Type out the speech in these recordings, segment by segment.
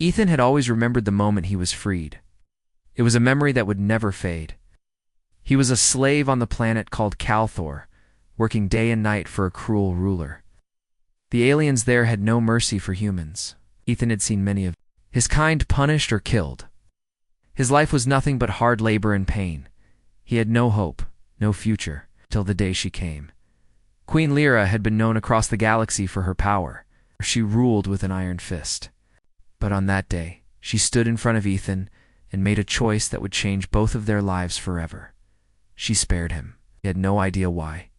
Ethan had always remembered the moment he was freed. It was a memory that would never fade. He was a slave on the planet called Calthor, working day and night for a cruel ruler. The aliens there had no mercy for humans. Ethan had seen many of his kind punished or killed. His life was nothing but hard labor and pain. He had no hope, no future, till the day she came. Queen Lyra had been known across the galaxy for her power. She ruled with an iron fist. But on that day, she stood in front of Ethan and made a choice that would change both of their lives forever. She spared him. He had no idea why.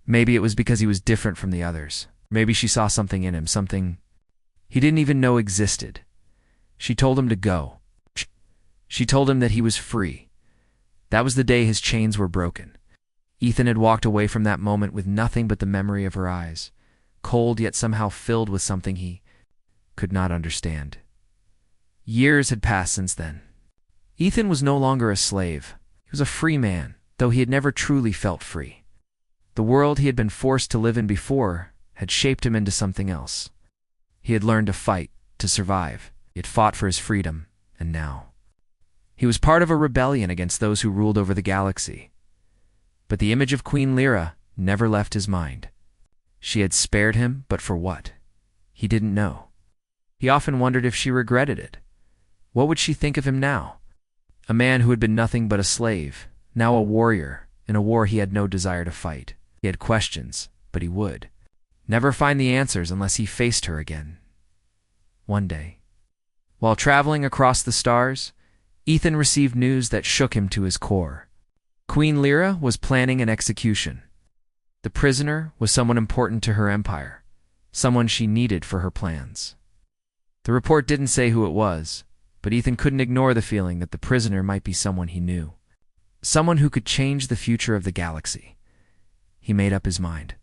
Maybe it was because he was different from the others. Maybe she saw something in him, something he didn't even know existed. She told him to go. She told him that he was free. That was the day his chains were broken. Ethan had walked away from that moment with nothing but the memory of her eyes, cold yet somehow filled with something he could not understand. Years had passed since then. Ethan was no longer a slave. He was a free man, though he had never truly felt free. The world he had been forced to live in before had shaped him into something else. He had learned to fight, to survive. He had fought for his freedom, and now he was part of a rebellion against those who ruled over the galaxy. But the image of Queen Lyra never left his mind. She had spared him, but for what? He didn't know. He often wondered if she regretted it. What would she think of him now? A man who had been nothing but a slave, now a warrior, in a war he had no desire to fight. He had questions, but he would never find the answers unless he faced her again. One day, while traveling across the stars, Ethan received news that shook him to his core. Queen Lyra was planning an execution. The prisoner was someone important to her empire, someone she needed for her plans. The report didn't say who it was, but Ethan couldn't ignore the feeling that the prisoner might be someone he knew, someone who could change the future of the galaxy. He made up his mind.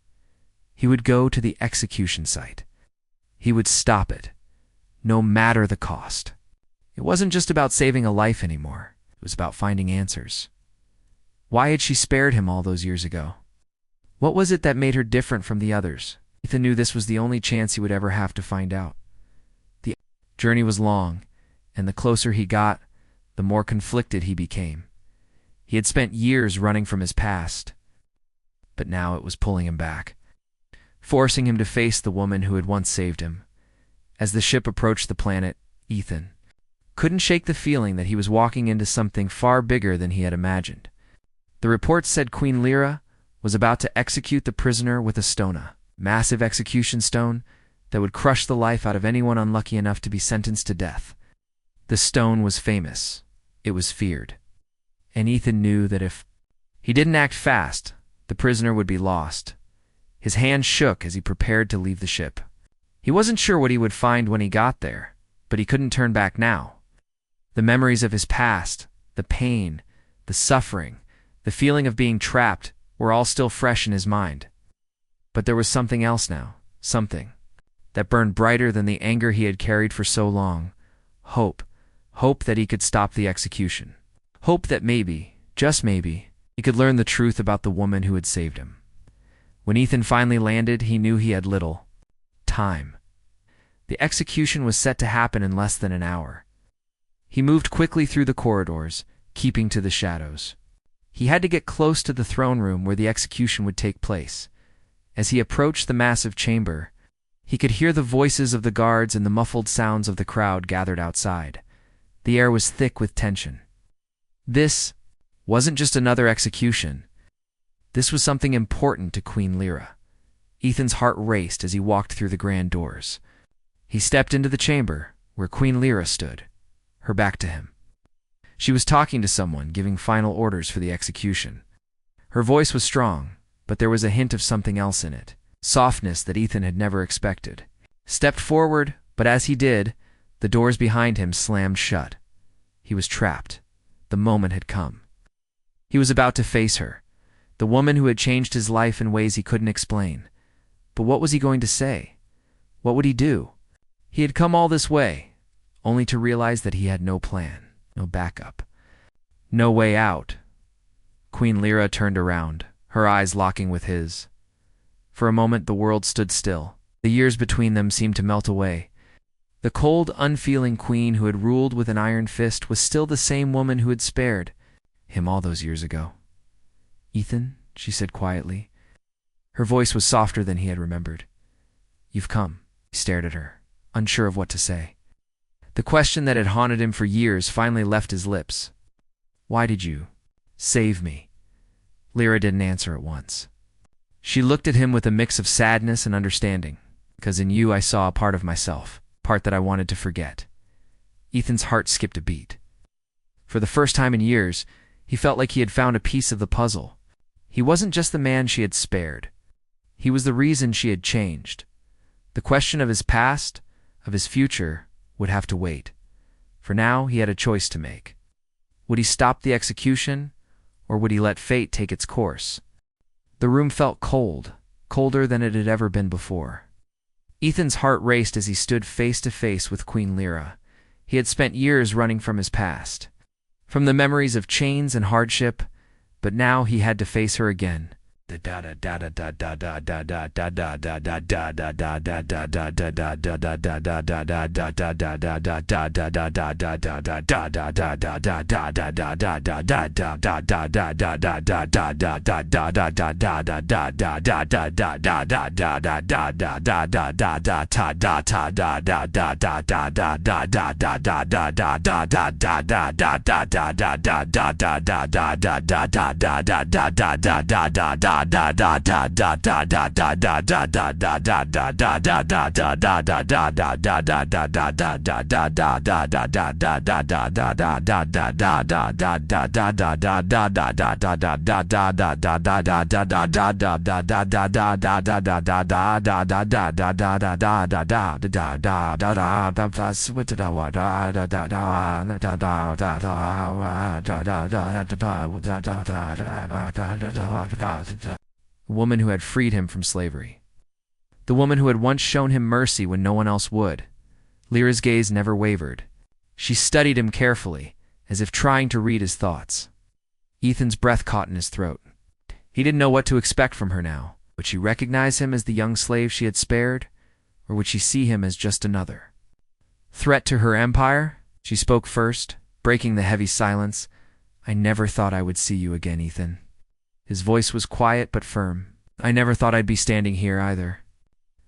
He would go to the execution site. He would stop it, no matter the cost. It wasn't just about saving a life anymore. It was about finding answers. Why had she spared him all those years ago? What was it that made her different from the others? Ethan knew this was the only chance he would ever have to find out. The journey was long, and the closer he got, the more conflicted he became. He had spent years running from his past, but now it was pulling him back, forcing him to face the woman who had once saved him. As the ship approached the planet, Ethan couldn't shake the feeling that he was walking into something far bigger than he had imagined. The report said Queen Lyra was about to execute the prisoner with a stona, massive execution stone that would crush the life out of anyone unlucky enough to be sentenced to death. The stone was famous. It was feared. And Ethan knew that if he didn't act fast, the prisoner would be lost. His hand shook as he prepared to leave the ship. He wasn't sure what he would find when he got there, but he couldn't turn back now. The memories of his past, the pain, the suffering, the feeling of being trapped were all still fresh in his mind. But there was something else now, something that burned brighter than the anger he had carried for so long. Hope. Hope that he could stop the execution. Hope that maybe, just maybe, he could learn the truth about the woman who had saved him. When Ethan finally landed, he knew he had little time. The execution was set to happen in less than an hour. He moved quickly through the corridors, keeping to the shadows. He had to get close to the throne room where the execution would take place. As he approached the massive chamber, he could hear the voices of the guards and the muffled sounds of the crowd gathered outside. The air was thick with tension. This wasn't just another execution. This was something important to Queen Lyra. Ethan's heart raced as he walked through the grand doors. He stepped into the chamber where Queen Lyra stood, her back to him. She was talking to someone, giving final orders for the execution. Her voice was strong, but there was a hint of something else in it, softness that Ethan had never expected. Stepped forward, but as he did, the doors behind him slammed shut. He was trapped. The moment had come. He was about to face her, the woman who had changed his life in ways he couldn't explain. But what was he going to say? What would he do? He had come all this way, only to realize that he had no plan, no backup, no way out. Queen Lyra turned around, her eyes locking with his. For a moment the world stood still. The years between them seemed to melt away. The cold, unfeeling queen who had ruled with an iron fist was still the same woman who had spared him all those years ago. "Ethan," she said quietly. Her voice was softer than he had remembered. "You've come." He stared at her, unsure of what to say. The question that had haunted him for years finally left his lips. "Why did you save me?" Lyra didn't answer at once. She looked at him with a mix of sadness and understanding. "Because in you I saw a part of myself, part that I wanted to forget." Ethan's heart skipped a beat. For the first time in years, he felt like he had found a piece of the puzzle. He wasn't just the man she had spared. He was the reason she had changed. The question of his past, of his future, would have to wait. For now, he had a choice to make. Would he stop the execution, or would he let fate take its course? The room felt cold, colder than it had ever been before. Ethan's heart raced as he stood face to face with Queen Lyra. He had spent years running from his past, from the memories of chains and hardship, but now he had to face her again. The woman who had freed him from slavery. The woman who had once shown him mercy when no one else would. Lyra's gaze never wavered. She studied him carefully, as if trying to read his thoughts. Ethan's breath caught in his throat. He didn't know what to expect from her now. Would she recognize him as the young slave she had spared, or would she see him as just another threat to her empire? She spoke first, breaking the heavy silence. "I never thought I would see you again, Ethan." His voice was quiet but firm. "I never thought I'd be standing here either."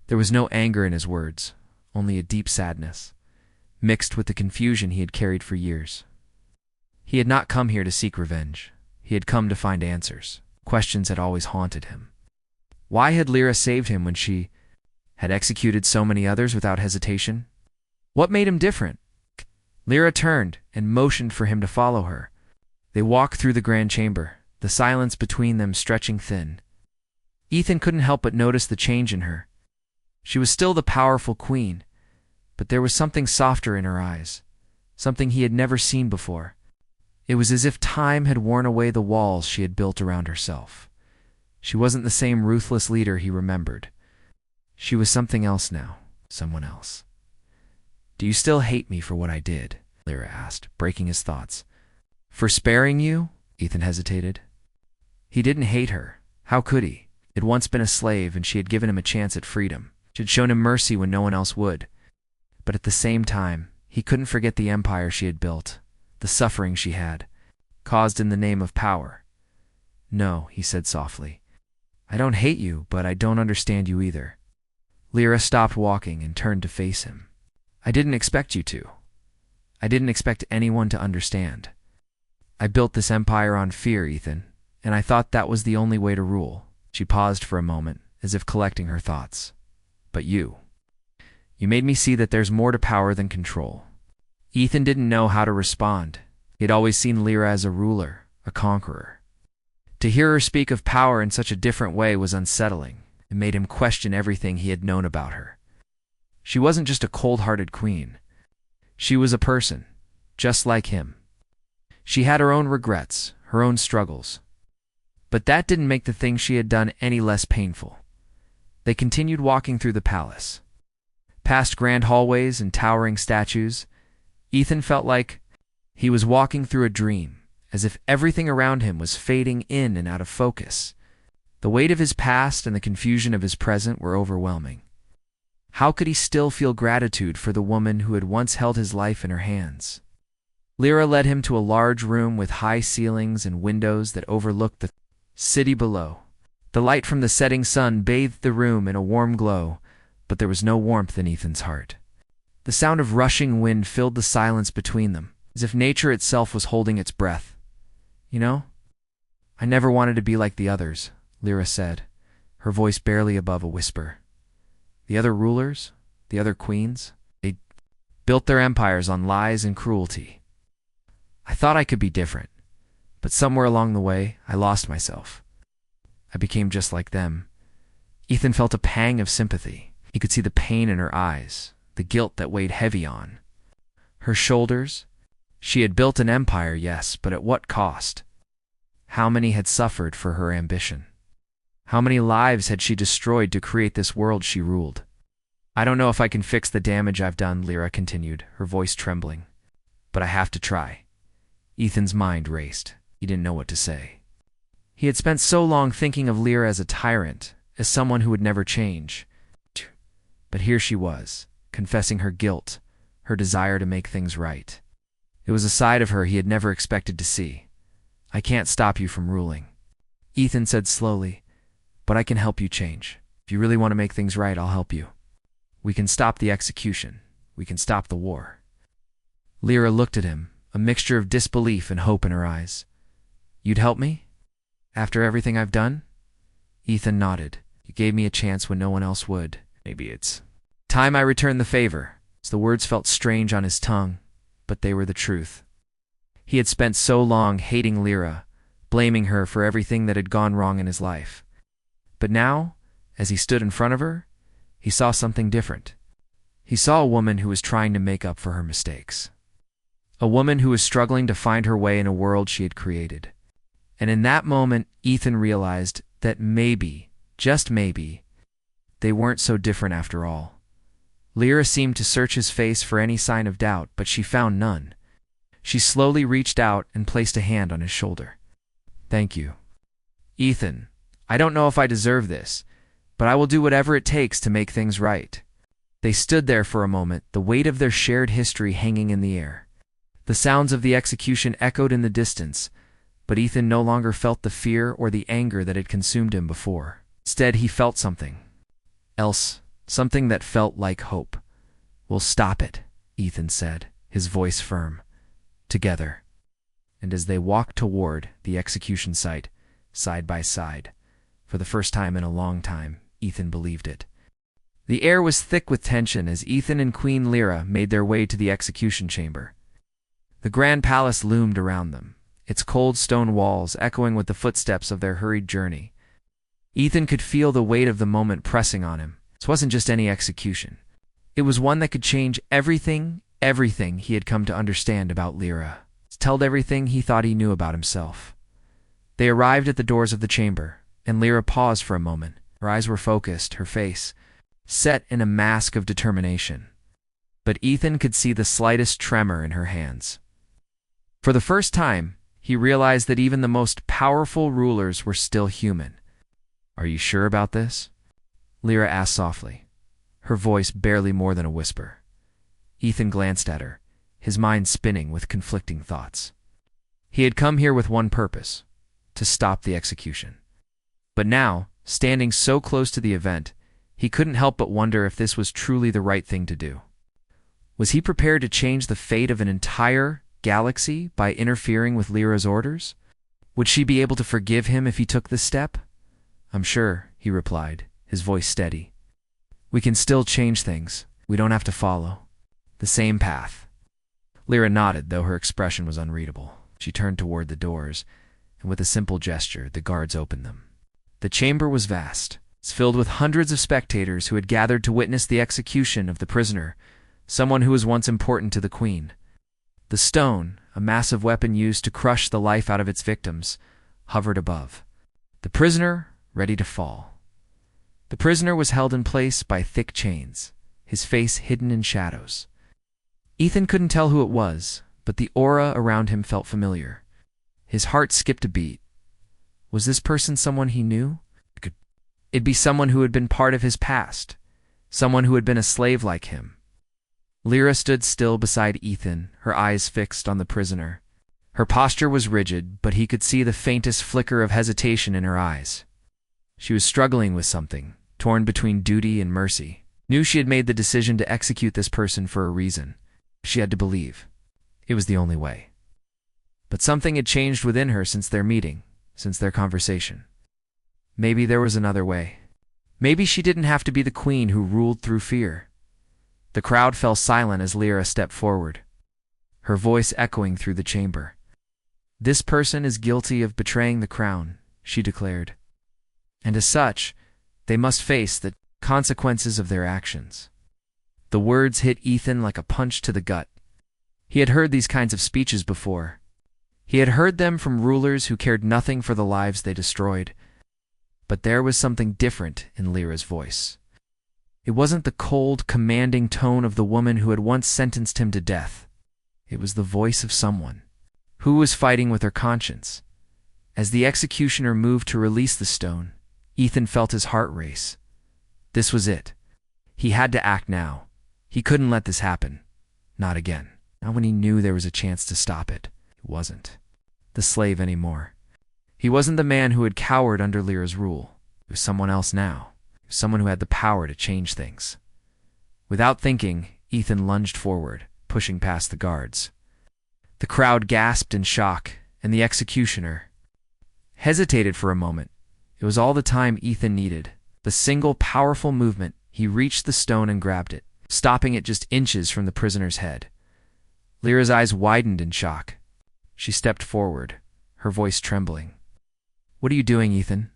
There was no anger in his words, only a deep sadness, mixed with the confusion he had carried for years. He had not come here to seek revenge. He had come to find answers. Questions had always haunted him. Why had Lyra saved him when she had executed so many others without hesitation? What made him different? Lyra turned and motioned for him to follow her. They walked through the grand chamber, the silence between them stretching thin. Ethan couldn't help but notice the change in her. She was still the powerful queen, but there was something softer in her eyes, something he had never seen before. It was as if time had worn away the walls she had built around herself. She wasn't the same ruthless leader he remembered. She was something else now, someone else. "Do you still hate me for what I did?" Lyra asked, breaking his thoughts. "For sparing you?" Ethan hesitated. He didn't hate her. How could he? He had once been a slave, and she had given him a chance at freedom. She had shown him mercy when no one else would. But at the same time, he couldn't forget the empire she had built, the suffering she had, caused in the name of power. "No," he said softly. "I don't hate you, but I don't understand you either." Lyra stopped walking and turned to face him. "I didn't expect you to. I didn't expect anyone to understand. I built this empire on fear, Ethan, and I thought that was the only way to rule." She paused for a moment, as if collecting her thoughts. "But you made me see that there's more to power than control." Ethan didn't know how to respond. He had always seen Lyra as a ruler, a conqueror. To hear her speak of power in such a different way was unsettling. It made him question everything he had known about her. She wasn't just a cold-hearted queen. She was a person, just like him. She had her own regrets, her own struggles. But that didn't make the things she had done any less painful. They continued walking through the palace. Past grand hallways and towering statues, Ethan felt like he was walking through a dream, as if everything around him was fading in and out of focus. The weight of his past and the confusion of his present were overwhelming. How could he still feel gratitude for the woman who had once held his life in her hands? Lyra led him to a large room with high ceilings and windows that overlooked the city below. The light from the setting sun bathed the room in a warm glow, but there was no warmth in Ethan's heart. The sound of rushing wind filled the silence between them, as if nature itself was holding its breath. You know, I never wanted to be like the others, Lyra said, her voice barely above a whisper. The other rulers, the other queens, they built their empires on lies and cruelty. I thought I could be different, but somewhere along the way, I lost myself. I became just like them. Ethan felt a pang of sympathy. He could see the pain in her eyes, the guilt that weighed heavy on her shoulders. She had built an empire, yes, but at what cost? How many had suffered for her ambition? How many lives had she destroyed to create this world she ruled? I don't know if I can fix the damage I've done, Lyra continued, her voice trembling. But I have to try. Ethan's mind raced. He didn't know what to say. He had spent so long thinking of Lyra as a tyrant, as someone who would never change. But here she was, confessing her guilt, her desire to make things right. It was a side of her he had never expected to see. I can't stop you from ruling, Ethan said slowly, but I can help you change. If you really want to make things right, I'll help you. We can stop the execution. We can stop the war. Lyra looked at him, a mixture of disbelief and hope in her eyes. You'd help me? After everything I've done? Ethan nodded. You gave me a chance when no one else would. Maybe it's time I return the favor. The words felt strange on his tongue, but they were the truth. He had spent so long hating Lyra, blaming her for everything that had gone wrong in his life. But now, as he stood in front of her, he saw something different. He saw a woman who was trying to make up for her mistakes. A woman who was struggling to find her way in a world she had created. And in that moment, Ethan realized that maybe, just maybe, they weren't so different after all. Lyra seemed to search his face for any sign of doubt, but she found none. She slowly reached out and placed a hand on his shoulder. Thank you. Ethan, I don't know if I deserve this, but I will do whatever it takes to make things right. They stood there for a moment, the weight of their shared history hanging in the air. The sounds of the execution echoed in the distance, but Ethan no longer felt the fear or the anger that had consumed him before. Instead, he felt something else, something that felt like hope. We'll stop it, Ethan said, his voice firm. Together. And as they walked toward the execution site, side by side, for the first time in a long time, Ethan believed it. The air was thick with tension as Ethan and Queen Lyra made their way to the execution chamber. The grand palace loomed around them, its cold stone walls echoing with the footsteps of their hurried journey. Ethan could feel the weight of the moment pressing on him. This wasn't just any execution. It was one that could change everything he had come to understand about Lyra. It told everything he thought he knew about himself. They arrived at the doors of the chamber, and Lyra paused for a moment. Her eyes were focused, her face set in a mask of determination. But Ethan could see the slightest tremor in her hands. For the first time, he realized that even the most powerful rulers were still human. Are you sure about this? Lyra asked softly, her voice barely more than a whisper. Ethan glanced at her, his mind spinning with conflicting thoughts. He had come here with one purpose, to stop the execution. But now, standing so close to the event, he couldn't help but wonder if this was truly the right thing to do. Was he prepared to change the fate of an entire galaxy by interfering with Lyra's orders? Would she be able to forgive him if he took this step? I'm sure, he replied, his voice steady. We can still change things. We don't have to follow the same path. Lyra nodded, though her expression was unreadable. She turned toward the doors, and with a simple gesture, the guards opened them. The chamber was vast. It's filled with hundreds of spectators who had gathered to witness the execution of the prisoner, someone who was once important to the queen. The stone, a massive weapon used to crush the life out of its victims, hovered above. The prisoner, ready to fall. The prisoner was held in place by thick chains, his face hidden in shadows. Ethan couldn't tell who it was, but the aura around him felt familiar. His heart skipped a beat. Was this person someone he knew? It'd be someone who had been part of his past, someone who had been a slave like him. Lyra stood still beside Ethan, her eyes fixed on the prisoner. Her posture was rigid, but he could see the faintest flicker of hesitation in her eyes. She was struggling with something, torn between duty and mercy. Knew she had made the decision to execute this person for a reason. She had to believe. It was the only way. But something had changed within her since their meeting, since their conversation. Maybe there was another way. Maybe she didn't have to be the queen who ruled through fear. The crowd fell silent as Lyra stepped forward, her voice echoing through the chamber. "This person is guilty of betraying the crown," she declared. "And as such, they must face the consequences of their actions." The words hit Ethan like a punch to the gut. He had heard these kinds of speeches before. He had heard them from rulers who cared nothing for the lives they destroyed. But there was something different in Lyra's voice. It wasn't the cold, commanding tone of the woman who had once sentenced him to death. It was the voice of someone who was fighting with her conscience. As the executioner moved to release the stone, Ethan felt his heart race. This was it. He had to act now. He couldn't let this happen. Not again. Not when he knew there was a chance to stop it. He wasn't the slave anymore. He wasn't the man who had cowered under Lyra's rule. He was someone else now. He was someone who had the power to change things. Without thinking, Ethan lunged forward, pushing past the guards. The crowd gasped in shock, and the executioner hesitated for a moment. It was all the time Ethan needed. The single powerful movement, he reached the stone and grabbed it, stopping it just inches from the prisoner's head. Lyra's eyes widened in shock. She stepped forward, her voice trembling. "What are you doing, Ethan?"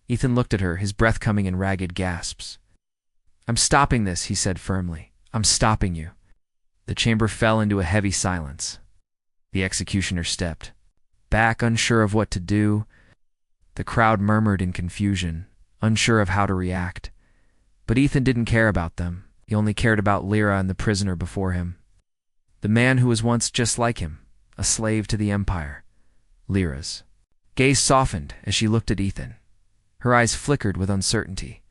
Ethan looked at her, his breath coming in ragged gasps. "I'm stopping this," he said firmly. "I'm stopping you." The chamber fell into a heavy silence. The executioner stepped back, unsure of what to do. The crowd murmured in confusion, unsure of how to react. But Ethan didn't care about them. He only cared about Lyra and the prisoner before him. The man who was once just like him, a slave to the empire. Lyra's gaze softened as she looked at Ethan. Her eyes flickered with uncertainty.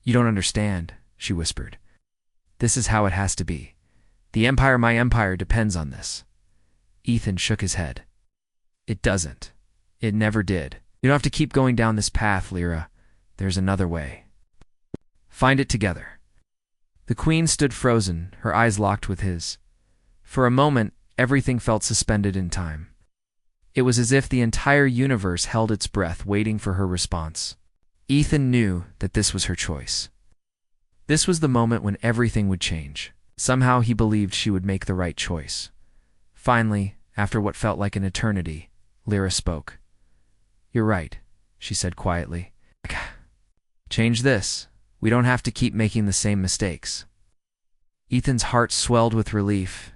"You don't understand," she whispered. "This is how it has to be. The empire, my empire, depends on this." Ethan shook his head. "It doesn't. It never did. You don't have to keep going down this path, Lyra. There's another way. Find it together." The queen stood frozen, her eyes locked with his. For a moment, everything felt suspended in time. It was as if the entire universe held its breath, waiting for her response. Ethan knew that this was her choice. This was the moment when everything would change. Somehow he believed she would make the right choice. Finally, after what felt like an eternity, Lyra spoke. "You're right," she said quietly. "Change this. We don't have to keep making the same mistakes." Ethan's heart swelled with relief.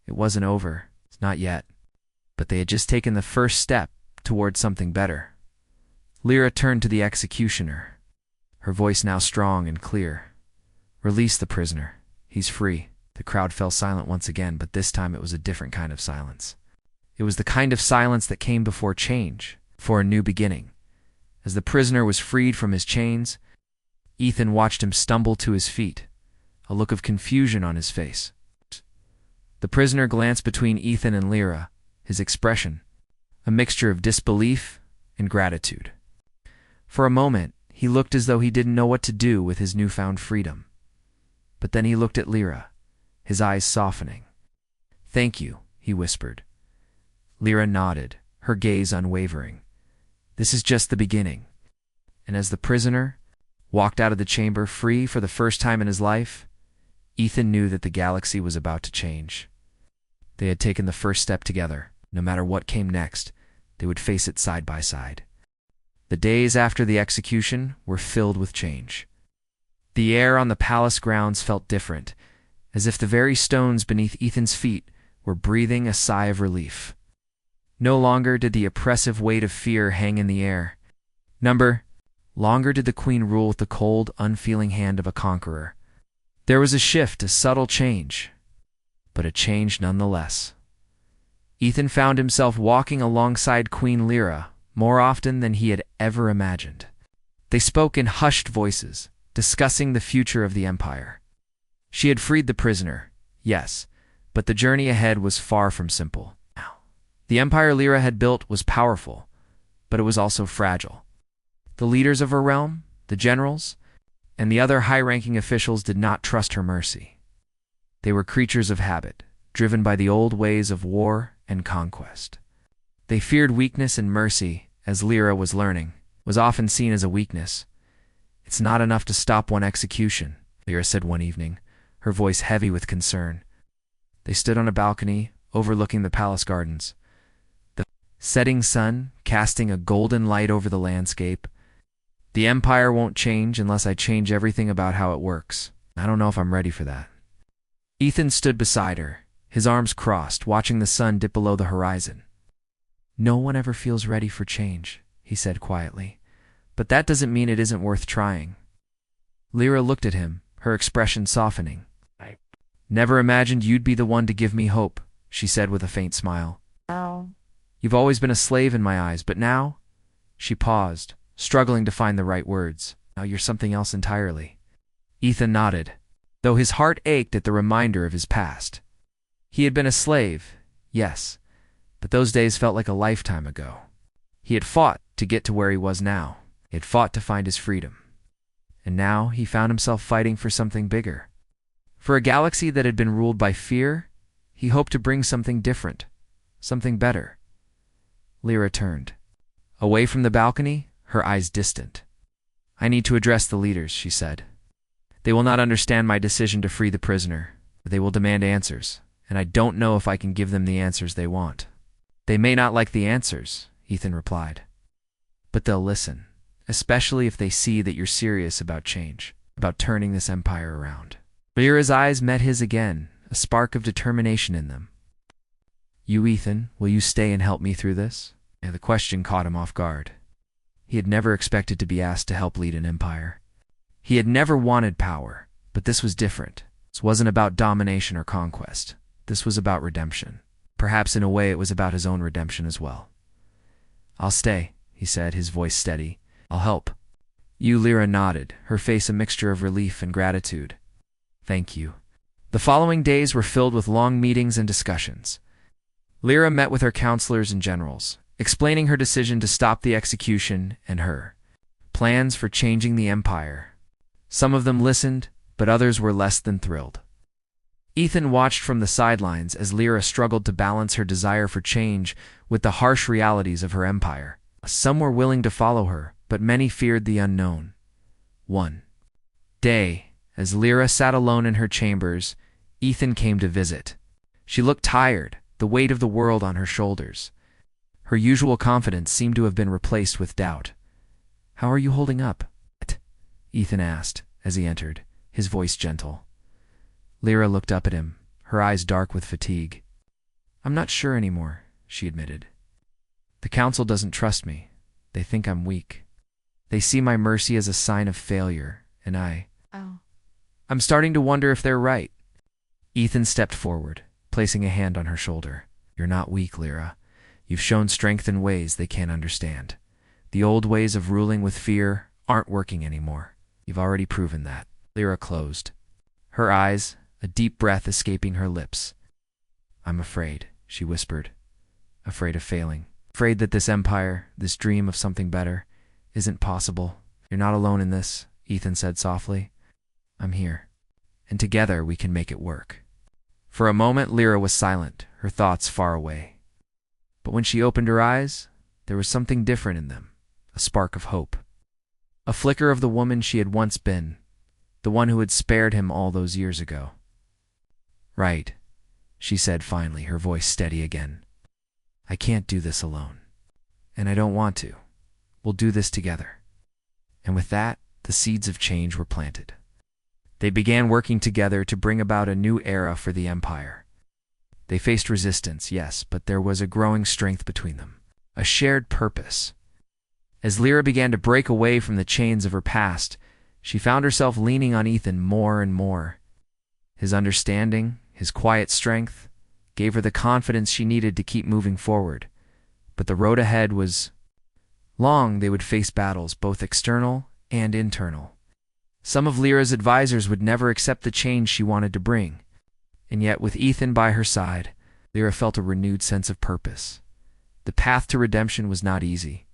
It wasn't over. It's not yet. But they had just taken the first step towards something better. Lyra turned to the executioner, her voice now strong and clear. "Release the prisoner. He's free." The crowd fell silent once again, but this time it was a different kind of silence. It was the kind of silence that came before change, for a new beginning. As the prisoner was freed from his chains, Ethan watched him stumble to his feet, a look of confusion on his face. The prisoner glanced between Ethan and Lyra, his expression a mixture of disbelief and gratitude. For a moment, he looked as though he didn't know what to do with his newfound freedom. But then he looked at Lyra, his eyes softening. "Thank you," he whispered. Lyra nodded, her gaze unwavering. This is just the beginning. And as the prisoner walked out of the chamber free for the first time in his life, Ethan knew that the galaxy was about to change. They had taken the first step together. No matter what came next, they would face it side by side. The days after the execution were filled with change. The air on the palace grounds felt different, as if the very stones beneath Ethan's feet were breathing a sigh of relief. No longer did the oppressive weight of fear hang in the air. Longer did the queen rule with the cold, unfeeling hand of a conqueror. There was a shift, a subtle change, but a change nonetheless. Ethan found himself walking alongside Queen Lyra more often than he had ever imagined. They spoke in hushed voices, discussing the future of the empire. She had freed the prisoner, yes, but the journey ahead was far from simple. The empire Lyra had built was powerful, but it was also fragile. The leaders of her realm, the generals, and the other high-ranking officials did not trust her mercy. They were creatures of habit, driven by the old ways of war and conquest. They feared weakness, and mercy, as Lyra was learning, was often seen as a weakness. "It's not enough to stop one execution," Lyra said one evening, her voice heavy with concern. They stood on a balcony overlooking the palace gardens, the setting sun casting a golden light over the landscape. "The empire won't change unless I change everything about how it works. I don't know if I'm ready for that." Ethan stood beside her, his arms crossed, watching the sun dip below the horizon. "No one ever feels ready for change," he said quietly, "but that doesn't mean it isn't worth trying." Lyra looked at him, her expression softening. "I never imagined you'd be the one to give me hope," she said with a faint smile. Oh. "You've always been a slave in my eyes, but now—" She paused, struggling to find the right words. "Now you're something else entirely." Ethan nodded, though his heart ached at the reminder of his past. He had been a slave, yes, but those days felt like a lifetime ago. He had fought to get to where he was now. He had fought to find his freedom. And now he found himself fighting for something bigger. For a galaxy that had been ruled by fear, he hoped to bring something different, something better. Lyra turned. Away from the balcony, her eyes distant. "I need to address the leaders," she said. "They will not understand my decision to free the prisoner, but they will demand answers, and I don't know if I can give them the answers they want." "They may not like the answers," Ethan replied, "but they'll listen, especially if they see that you're serious about change, about turning this empire around." Lyra's eyes met his again, a spark of determination in them. "You, Ethan, will you stay and help me through this?" And the question caught him off guard. He had never expected to be asked to help lead an empire. He had never wanted power, but this was different. This wasn't about domination or conquest. This was about redemption. Perhaps in a way it was about his own redemption as well. "I'll stay," he said, his voice steady. "I'll help." Lyra nodded, her face a mixture of relief and gratitude. "Thank you." The following days were filled with long meetings and discussions. Lyra met with her counselors and generals, explaining her decision to stop the execution and her plans for changing the empire. Some of them listened, but others were less than thrilled. Ethan watched from the sidelines as Lyra struggled to balance her desire for change with the harsh realities of her empire. Some were willing to follow her, but many feared the unknown. One day, as Lyra sat alone in her chambers, Ethan came to visit. She looked tired, the weight of the world on her shoulders. Her usual confidence seemed to have been replaced with doubt. "How are you holding up?" Ethan asked as he entered, his voice gentle. Lyra looked up at him, her eyes dark with fatigue. "I'm not sure anymore," she admitted. "The council doesn't trust me. They think I'm weak. They see my mercy as a sign of failure, and I'm starting to wonder if they're right." Ethan stepped forward, placing a hand on her shoulder. "You're not weak, Lyra. You've shown strength in ways they can't understand. The old ways of ruling with fear aren't working anymore. You've already proven that." Lyra closed, her eyes, a deep breath escaping her lips. "I'm afraid," she whispered. "Afraid of failing. Afraid that this empire, this dream of something better, isn't possible." "You're not alone in this," Ethan said softly. "I'm here, and together we can make it work." For a moment Lyra was silent, her thoughts far away. But when she opened her eyes, there was something different in them, a spark of hope. A flicker of the woman she had once been, the one who had spared him all those years ago. "Right," she said finally, her voice steady again. "I can't do this alone. And I don't want to. We'll do this together." And with that, the seeds of change were planted. They began working together to bring about a new era for the empire. They faced resistance, yes, but there was a growing strength between them, a shared purpose. As Lyra began to break away from the chains of her past, she found herself leaning on Ethan more and more. His understanding, his quiet strength, gave her the confidence she needed to keep moving forward. But the road ahead was long. They would face battles, both external and internal. Some of Lyra's advisors would never accept the change she wanted to bring. And yet, with Ethan by her side, Lyra felt a renewed sense of purpose. The path to redemption was not easy.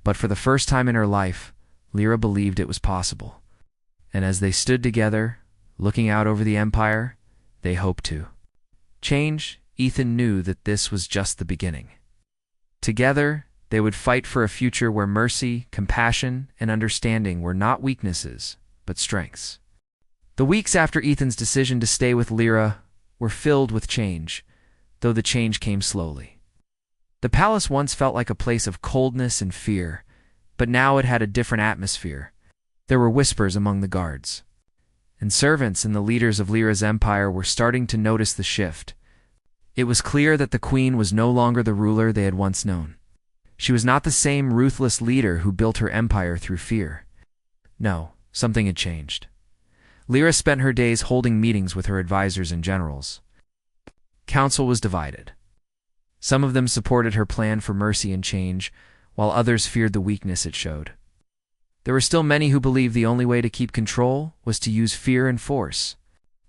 But for the first time in her life, Lyra believed it was possible. And as they stood together, looking out over the Empire, they hoped to change. Ethan knew that this was just the beginning. Together, they would fight for a future where mercy, compassion, and understanding were not weaknesses, but strengths. The weeks after Ethan's decision to stay with Lyra were filled with change, though the change came slowly. The palace once felt like a place of coldness and fear, but now it had a different atmosphere. There were whispers among the guards, and servants and the leaders of Lyra's empire were starting to notice the shift. It was clear that the queen was no longer the ruler they had once known. She was not the same ruthless leader who built her empire through fear. No, something had changed. Lyra spent her days holding meetings with her advisors and generals. Council was divided. Some of them supported her plan for mercy and change, while others feared the weakness it showed. There were still many who believed the only way to keep control was to use fear and force.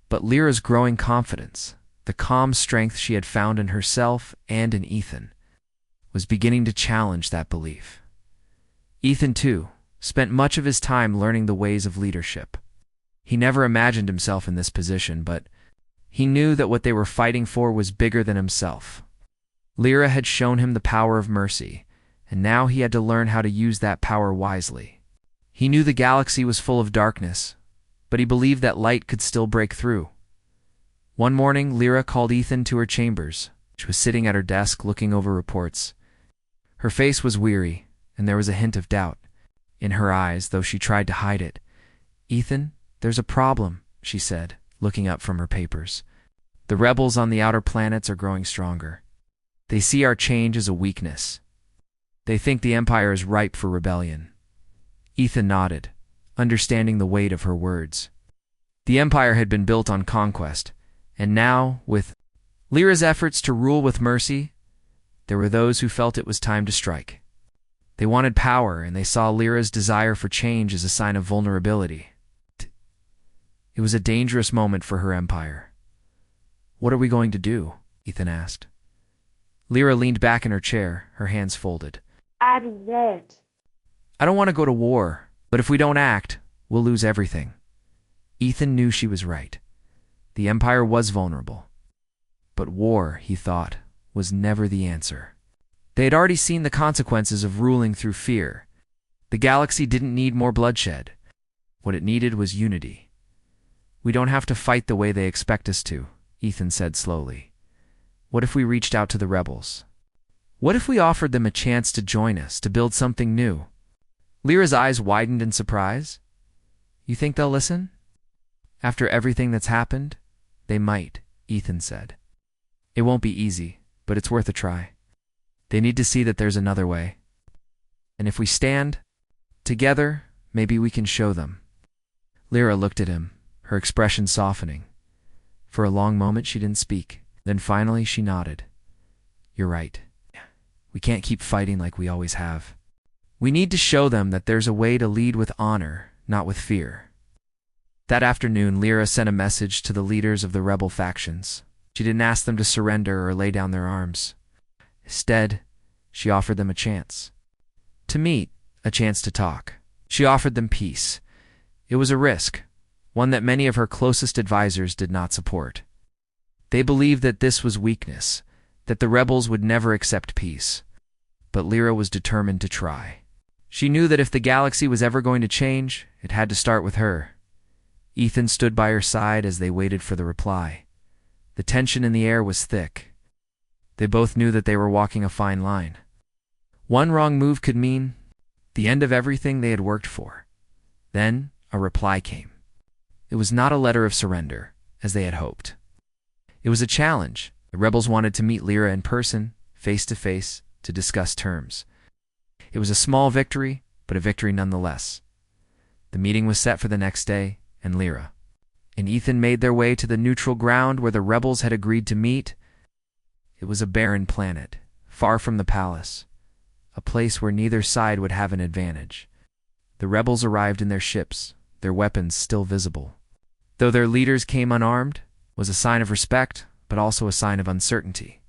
But Lyra's growing confidence, the calm strength she had found in herself and in Ethan, was beginning to challenge that belief. Ethan, too, spent much of his time learning the ways of leadership. He never imagined himself in this position, but he knew that what they were fighting for was bigger than himself. Lyra had shown him the power of mercy, and now he had to learn how to use that power wisely. He knew the galaxy was full of darkness, but he believed that light could still break through. One morning, Lyra called Ethan to her chambers. She was sitting at her desk looking over reports. Her face was weary, and there was a hint of doubt in her eyes, though she tried to hide it. "Ethan, there's a problem," she said, looking up from her papers. "The rebels on the outer planets are growing stronger. They see our change as a weakness. They think the Empire is ripe for rebellion." Ethan nodded, understanding the weight of her words. The Empire had been built on conquest, and now, with Lyra's efforts to rule with mercy, there were those who felt it was time to strike. They wanted power, and they saw Lyra's desire for change as a sign of vulnerability. It was a dangerous moment for her empire. "What are we going to do?" Ethan asked. Lyra leaned back in her chair, her hands folded. "I don't want to go to war, but if we don't act, we'll lose everything." Ethan knew she was right. The Empire was vulnerable. But war, he thought, was never the answer. They had already seen the consequences of ruling through fear. The galaxy didn't need more bloodshed. What it needed was unity. "We don't have to fight the way they expect us to," Ethan said slowly. "What if we reached out to the rebels? What if we offered them a chance to join us, to build something new?" Lyra's eyes widened in surprise. "You think they'll listen?" "After everything that's happened, they might," Ethan said. "It won't be easy, but it's worth a try. They need to see that there's another way. And if we stand together, maybe we can show them." Lyra looked at him, her expression softening. For a long moment she didn't speak. Then finally she nodded. "You're right. We can't keep fighting like we always have. We need to show them that there's a way to lead with honor, not with fear." That afternoon, Lyra sent a message to the leaders of the rebel factions. She didn't ask them to surrender or lay down their arms. Instead, she offered them a chance to meet, a chance to talk. She offered them peace. It was a risk, one that many of her closest advisors did not support. They believed that this was weakness, that the rebels would never accept peace. But Lyra was determined to try. She knew that if the galaxy was ever going to change, it had to start with her. Ethan stood by her side as they waited for the reply. The tension in the air was thick. They both knew that they were walking a fine line. One wrong move could mean the end of everything they had worked for. Then a reply came. It was not a letter of surrender, as they had hoped. It was a challenge. The rebels wanted to meet Lyra in person, face to face, to discuss terms. It was a small victory, but a victory nonetheless. The meeting was set for the next day, and Lyra and Ethan made their way to the neutral ground where the rebels had agreed to meet. It was a barren planet, far from the palace, a place where neither side would have an advantage. The rebels arrived in their ships, their weapons still visible. Though their leaders came unarmed, was a sign of respect, but also a sign of uncertainty.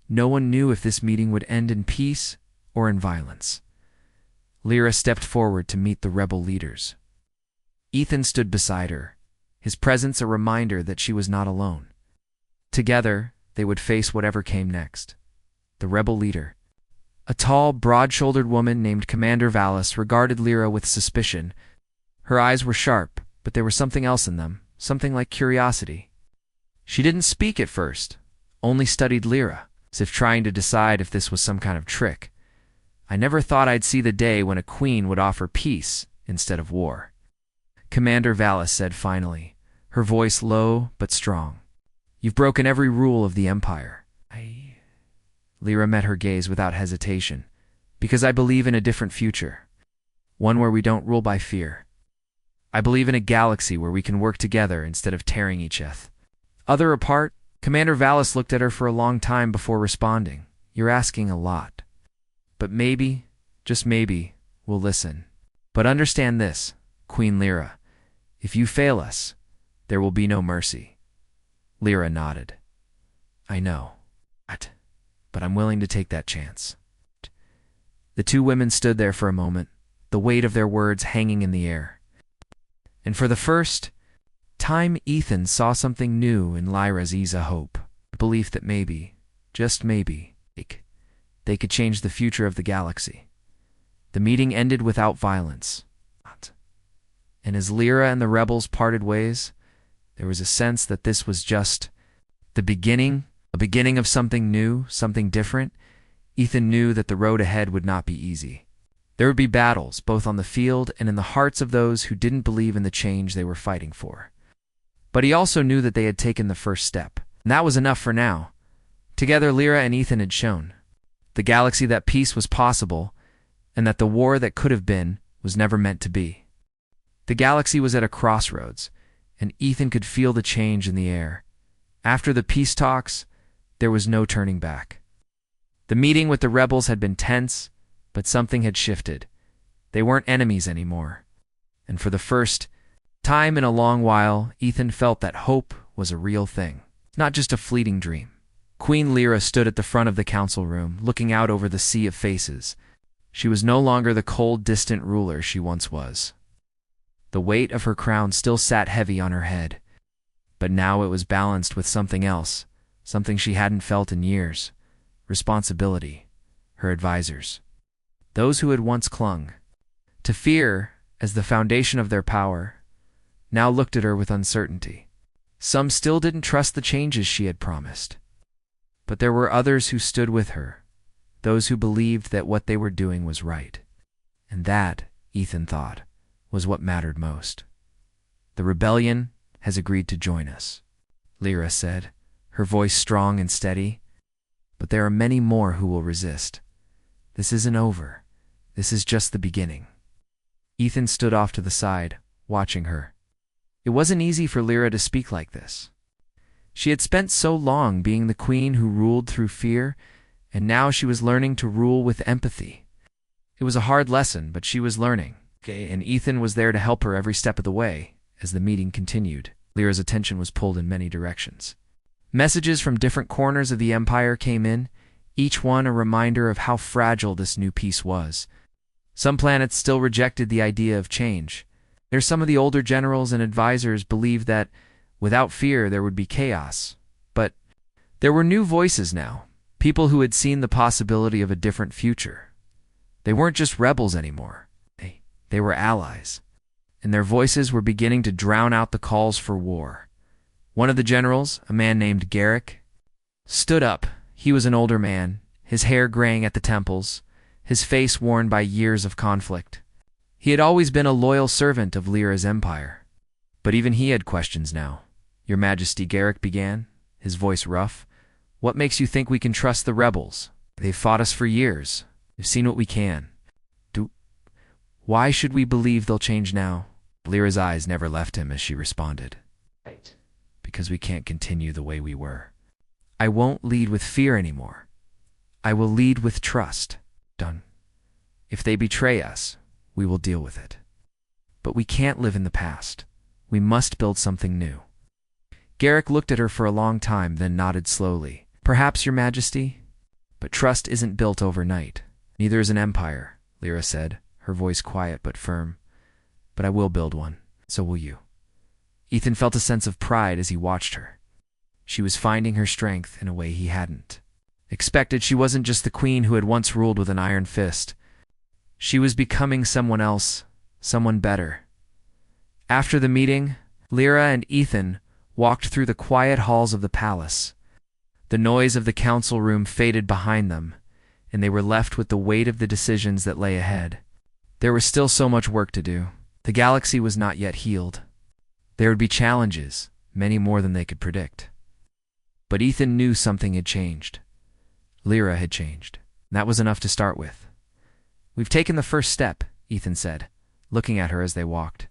No one knew if this meeting would end in peace or in violence. Lyra stepped forward to meet the rebel leaders. Ethan stood beside her, his presence a reminder that she was not alone. Together, they would face whatever came next. The rebel leader, a tall, broad-shouldered woman named Commander Valis, regarded Lyra with suspicion. Her eyes were sharp, but there was something else in them, something like curiosity. She didn't speak at first, only studied Lyra, as if trying to decide if this was some kind of trick. I never thought I'd see the day when a queen would offer peace instead of war, Commander Valis said finally, her voice low but strong. You've broken every rule of the Empire. Lyra met her gaze without hesitation. Because I believe in a different future. One where we don't rule by fear. I believe in a galaxy where we can work together instead of tearing each other apart. Commander Valis looked at her for a long time before responding. You're asking a lot. But maybe, just maybe, we'll listen. But understand this, Queen Lyra. If you fail us, there will be no mercy. Lyra nodded. I know. But I'm willing to take that chance. The two women stood there for a moment, the weight of their words hanging in the air. And for the first time, Ethan saw something new in Lyra's hope, a belief that maybe, just maybe, they could change the future of the galaxy. The meeting ended without violence. And as Lyra and the rebels parted ways, there was a sense that this was just the beginning, a beginning of something new, something different. Ethan knew that the road ahead would not be easy. There would be battles, both on the field and in the hearts of those who didn't believe in the change they were fighting for. But he also knew that they had taken the first step, and that was enough for now. Together, Lyra and Ethan had shown the galaxy that peace was possible, and that the war that could have been was never meant to be. The galaxy was at a crossroads, and Ethan could feel the change in the air. After the peace talks, there was no turning back. The meeting with the rebels had been tense, but something had shifted. They weren't enemies anymore. And for the first time in a long while, Ethan felt that hope was a real thing, not just a fleeting dream. Queen Lyra stood at the front of the council room, looking out over the sea of faces. She was no longer the cold, distant ruler she once was. The weight of her crown still sat heavy on her head, but now it was balanced with something else, something she hadn't felt in years. Responsibility. Her advisors. Those who had once clung to fear as the foundation of their power, now looked at her with uncertainty. Some still didn't trust the changes she had promised. But there were others who stood with her, those who believed that what they were doing was right. And that, Ethan thought, was what mattered most. The rebellion has agreed to join us, Lyra said, her voice strong and steady. But there are many more who will resist. This isn't over. This is just the beginning. Ethan stood off to the side, watching her. It wasn't easy for Lyra to speak like this. She had spent so long being the queen who ruled through fear, and now she was learning to rule with empathy. It was a hard lesson, but she was learning, and Ethan was there to help her every step of the way. As the meeting continued, Lyra's attention was pulled in many directions. Messages from different corners of the Empire came in, each one a reminder of how fragile this new peace was. Some planets still rejected the idea of change. Some of the older generals and advisors believed that without fear there would be chaos. But there were new voices now, people who had seen the possibility of a different future. They weren't just rebels anymore. They were allies, and their voices were beginning to drown out the calls for war. One of the generals, a man named Garrick, stood up. He was an older man, his hair graying at the temples, his face worn by years of conflict. He had always been a loyal servant of Lyra's empire. But even he had questions now. Your Majesty, Garrick began, his voice rough. What makes you think we can trust the rebels? They've fought us for years. They've seen what we can. Why should we believe they'll change now? Lyra's eyes never left him as she responded. Because we can't continue the way we were. I won't lead with fear anymore. I will lead with trust. Done. If they betray us, we will deal with it. But we can't live in the past. We must build something new. Garrick looked at her for a long time, then nodded slowly. Perhaps, Your Majesty? But trust isn't built overnight. Neither is an empire, Lyra said, her voice quiet but firm. But I will build one. So will you. Ethan felt a sense of pride as he watched her. She was finding her strength in a way he hadn't expected. She wasn't just the queen who had once ruled with an iron fist. She was becoming someone else, someone better. After the meeting, Lyra and Ethan walked through the quiet halls of the palace. The noise of the council room faded behind them, and they were left with the weight of the decisions that lay ahead. There was still so much work to do. The galaxy was not yet healed. There would be challenges, many more than they could predict. But Ethan knew something had changed. Lyra had changed. That was enough to start with. We've taken the first step, Ethan said, looking at her as they walked.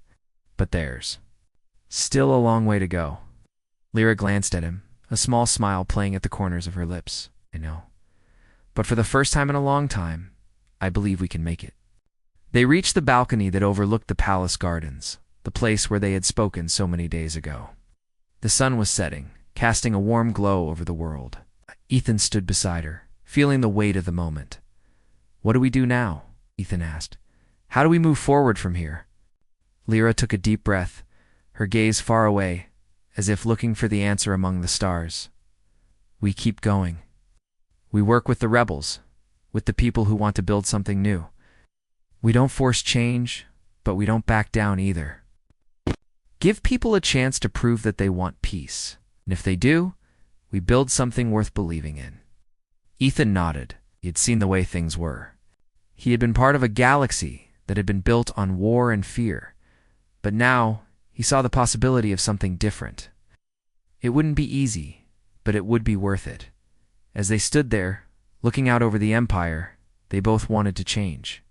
But there's still a long way to go. Lyra glanced at him, a small smile playing at the corners of her lips. I know. But for the first time in a long time, I believe we can make it. They reached the balcony that overlooked the palace gardens, the place where they had spoken so many days ago. The sun was setting, casting a warm glow over the world. Ethan stood beside her, feeling the weight of the moment. What do we do now? Ethan asked. How do we move forward from here? Lyra took a deep breath, her gaze far away, as if looking for the answer among the stars. We keep going. We work with the rebels, with the people who want to build something new. We don't force change, but we don't back down either. Give people a chance to prove that they want peace, and if they do, we build something worth believing in. Ethan nodded. He had seen the way things were. He had been part of a galaxy that had been built on war and fear, but now he saw the possibility of something different. It wouldn't be easy, but it would be worth it. As they stood there, looking out over the empire, they both wanted to change.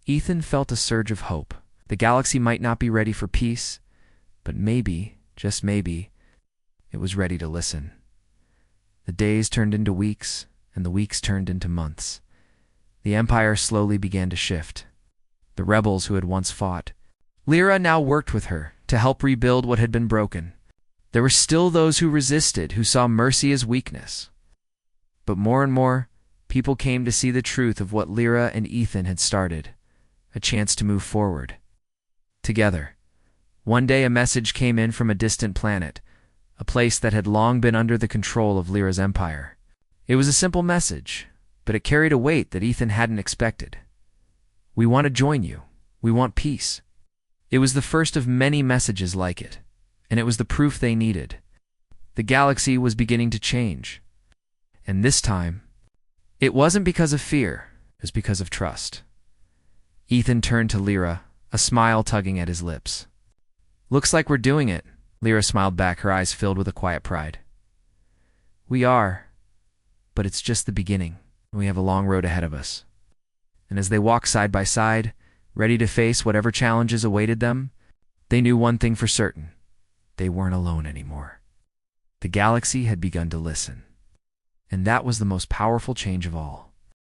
Ethan felt a surge of hope. The galaxy might not be ready for peace, but maybe, just maybe, it was ready to listen. The days turned into weeks, and the weeks turned into months. The empire slowly began to shift. The rebels who had once fought, Lyra now worked with her to help rebuild what had been broken. There were still those who resisted, who saw mercy as weakness. But more and more, people came to see the truth of what Lyra and Ethan had started, a chance to move forward. Together. One day a message came in from a distant planet, a place that had long been under the control of Lyra's empire. It was a simple message, but it carried a weight that Ethan hadn't expected. We want to join you. We want peace. It was the first of many messages like it, and it was the proof they needed. The galaxy was beginning to change. And this time, it wasn't because of fear, it was because of trust. Ethan turned to Lyra, a smile tugging at his lips. Looks like we're doing it, Lyra smiled back, her eyes filled with a quiet pride. We are, but it's just the beginning, and we have a long road ahead of us. And as they walked side by side, ready to face whatever challenges awaited them, they knew one thing for certain. They weren't alone anymore. The galaxy had begun to listen. And that was the most powerful change of all.